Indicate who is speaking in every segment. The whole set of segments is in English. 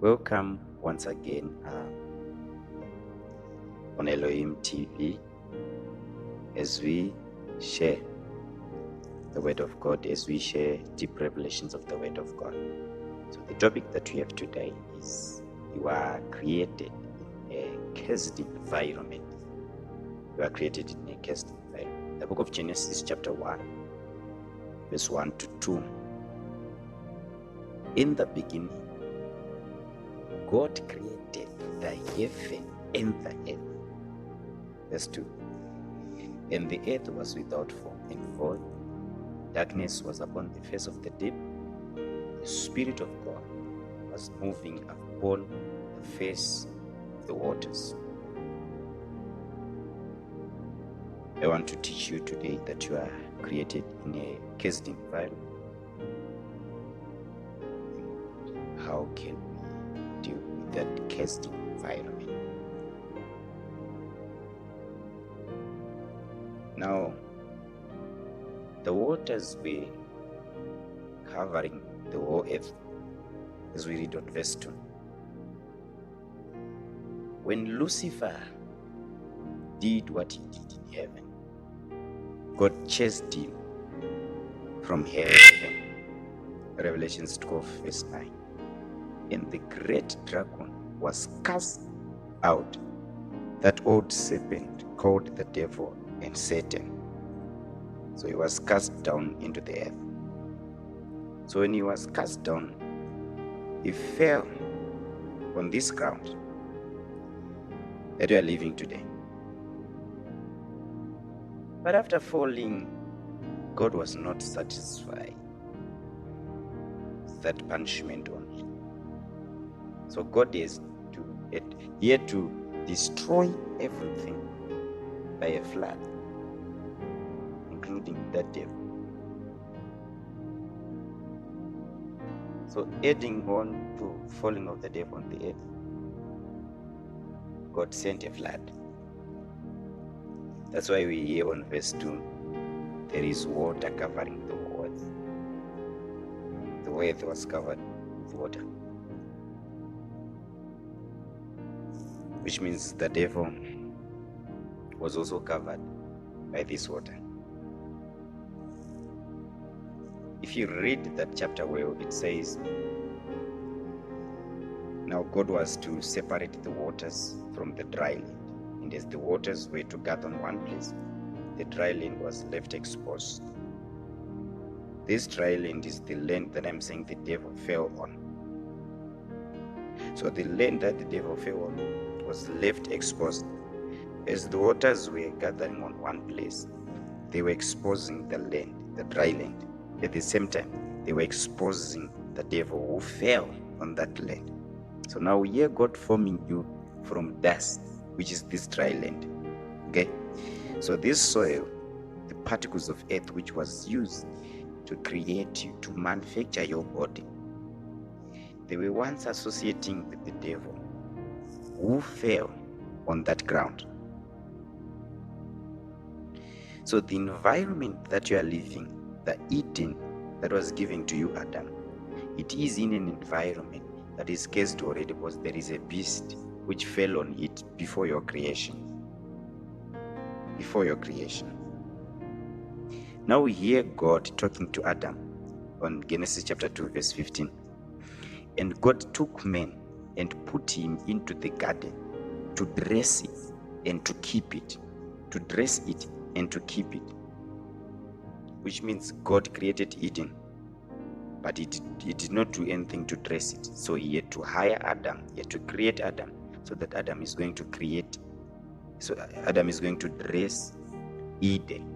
Speaker 1: Welcome once again on Elohim TV as we share the Word of God, as we share deep revelations of the Word of God. So the topic that we have today is you are created in a cursed environment. You are created in a cursed environment. The book of Genesis chapter 1 verse 1 to 2. In the beginning, God created the heaven and the earth. Verse 2. And the earth was without form and void. Darkness was upon the face of the deep. The Spirit of God was moving upon the face of the waters. I want to teach you today that you are created in a cursed environment. How can we deal with that cursed environment? Now, the waters were covering the whole earth, as we read on verse 2. When Lucifer did what he did in heaven, God chased him from heaven. Revelations 12 verse 9. And the great dragon was cast out, that old serpent called the devil and Satan. So he was cast down into the earth. So when he was cast down, he fell on this ground that we are living today. But after falling, God was not satisfied with that punishment only. So God he had to destroy everything by a flood, including that devil. So adding on to falling of the devil on the earth, God sent a flood. That's why we hear on verse 2, there is water covering the earth. The earth was covered with water, which means the devil was also covered by this water. If you read that chapter well, it says, now God was to separate the waters from the dry land. And as the waters were to gather on one place, the dry land was left exposed. This dry land is the land that I'm saying the devil fell on. So the land that the devil fell on was left exposed. As the waters were gathering on one place, they were exposing the land, the dry land. At the same time, they were exposing the devil who fell on that land. So now we hear God forming you from dust, which is this dry land. Okay? So this soil, the particles of earth which was used to create you, to manufacture your body, they were once associating with the devil who fell on that ground. So the environment that you are living, the Eden that was given to you, Adam, it is in an environment that is cursed already, because there is a beast which fell on it before your creation. Before your creation. Now we hear God talking to Adam on Genesis chapter 2 verse 15. And God took man and put him into the garden to dress it and to keep it. To dress it and to keep it. Which means God created Eden, but he did not do anything to dress it. So he had to hire Adam, he had to create Adam, so that Adam is going to create, so Adam is going to dress Eden.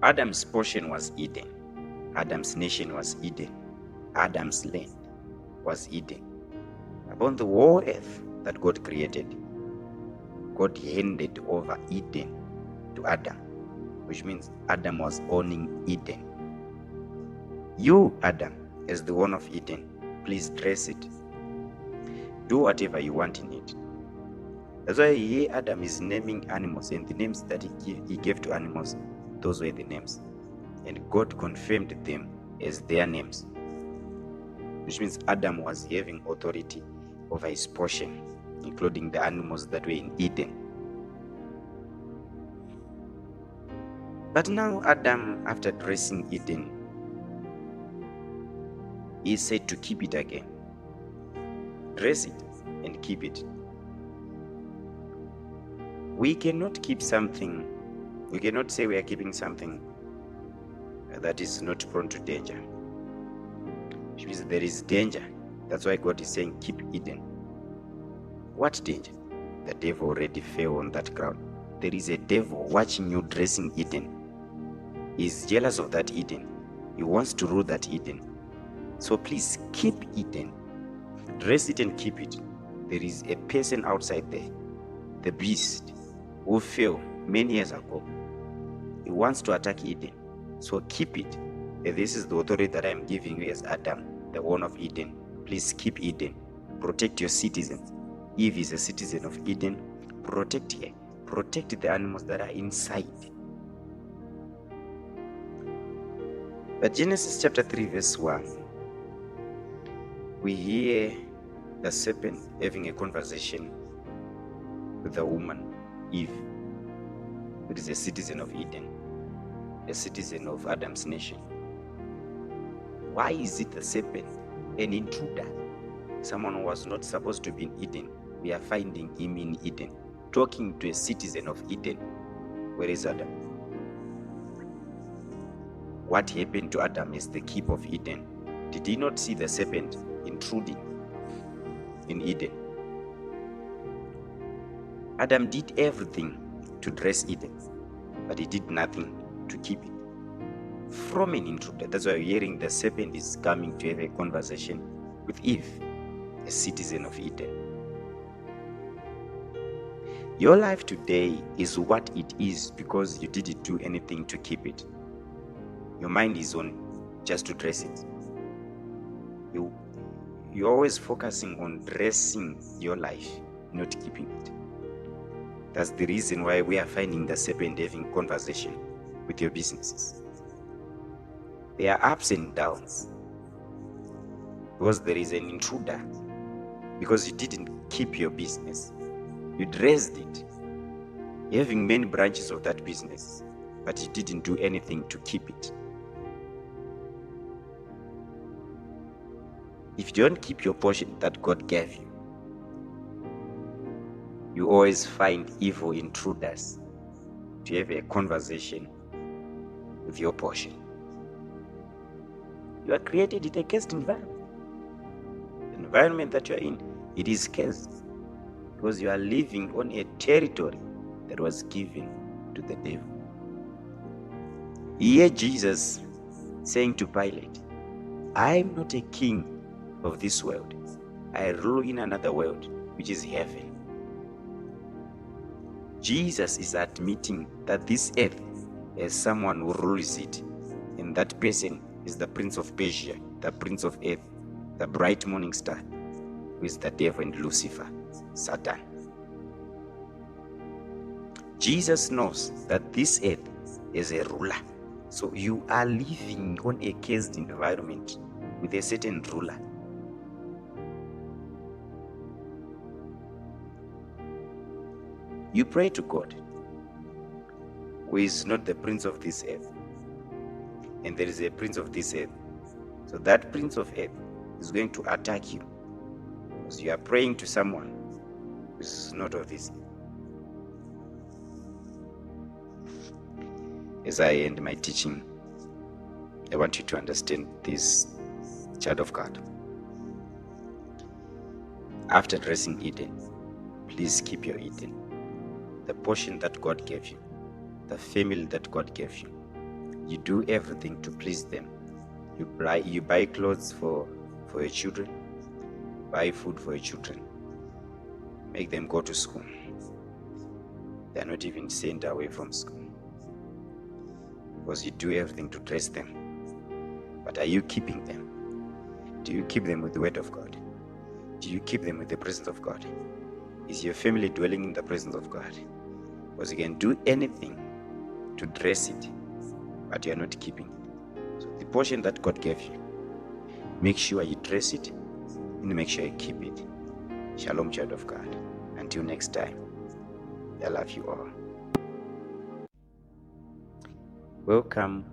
Speaker 1: Adam's portion was Eden. Adam's nation was Eden. Adam's land was Eden. Upon the whole earth that God created, God handed over Eden to Adam, which means Adam was owning Eden. You, Adam, as the one of Eden, please dress it. Do whatever you want in it. That's why here Adam is naming animals, and the names that he gave to animals, those were the names. And God confirmed them as their names. which means Adam was having authority over his portion, including the animals that were in Eden. But now Adam, after dressing Eden, is said to keep it again. Dress it and keep it. We cannot keep something, we cannot say we are keeping something that is not prone to danger. Which means there is danger. That's why God is saying, keep Eden. What danger? The devil already fell on that ground. There is a devil watching you dressing Eden. He is jealous of that Eden. He wants to rule that Eden. So please keep Eden. Dress it and keep it. There is a person outside there, the beast, who fell many years ago. He wants to attack Eden. So keep it. And this is the authority that I am giving you as Adam, the one of Eden. Please keep Eden. Protect your citizens. Eve is a citizen of Eden. Protect her. Protect the animals that are inside. But Genesis chapter 3 verse 1, we hear the serpent having a conversation with the woman, Eve, who is a citizen of Eden, a citizen of Adam's nation. Why is it the serpent, an intruder, someone who was not supposed to be in Eden? We are finding him in Eden, talking to a citizen of Eden. Where is Adam? What happened to Adam is the keep of Eden. Did he not see the serpent intruding in Eden? Adam did everything to dress Eden, but he did nothing to keep it from an intruder. That's why we're hearing the serpent is coming to have a conversation with Eve, a citizen of Eden. Your life today is what it is because you didn't do anything to keep it. Your mind is on just to dress it. You're always focusing on dressing your life, not keeping it. That's the reason why we are finding the serpent having conversation with your businesses. There are ups and downs because there is an intruder, because you didn't keep your business. You dressed it, you're having many branches of that business, but you didn't do anything to keep it. If you don't keep your portion that God gave you, you always find evil intruders to have a conversation with your portion. You are created in a cursed environment. The environment that you are in, it is cursed because you are living on a territory that was given to the devil. Hear Jesus saying to Pilate, I am not a king of this world. I rule in another world, which is heaven. Jesus is admitting that this earth has someone who rules it, and that person is the Prince of Persia, the Prince of Earth, the bright morning star, who is the devil and Lucifer, Satan. Jesus knows that this earth is a ruler. So you are living on a cursed environment with a certain ruler. You pray to God, who is not the prince of this earth, and there is a prince of this earth. So that prince of earth is going to attack you because you are praying to someone who is not of this earth. As I end my teaching, I want you to understand this, child of God. After dressing Eden, please keep your Eden. The portion that God gave you, the family that God gave you. You do everything to please them. You buy clothes for your children, buy food for your children, make them go to school. They are not even sent away from school because you do everything to dress them. But are you keeping them? Do you keep them with the word of God? Do you keep them with the presence of God? Is your family dwelling in the presence of God? Because you can do anything to dress it, but you are not keeping it. So the portion that God gave you, Make sure you trace it and make sure you keep it. Shalom, child of God. Until next time, I love you all. Welcome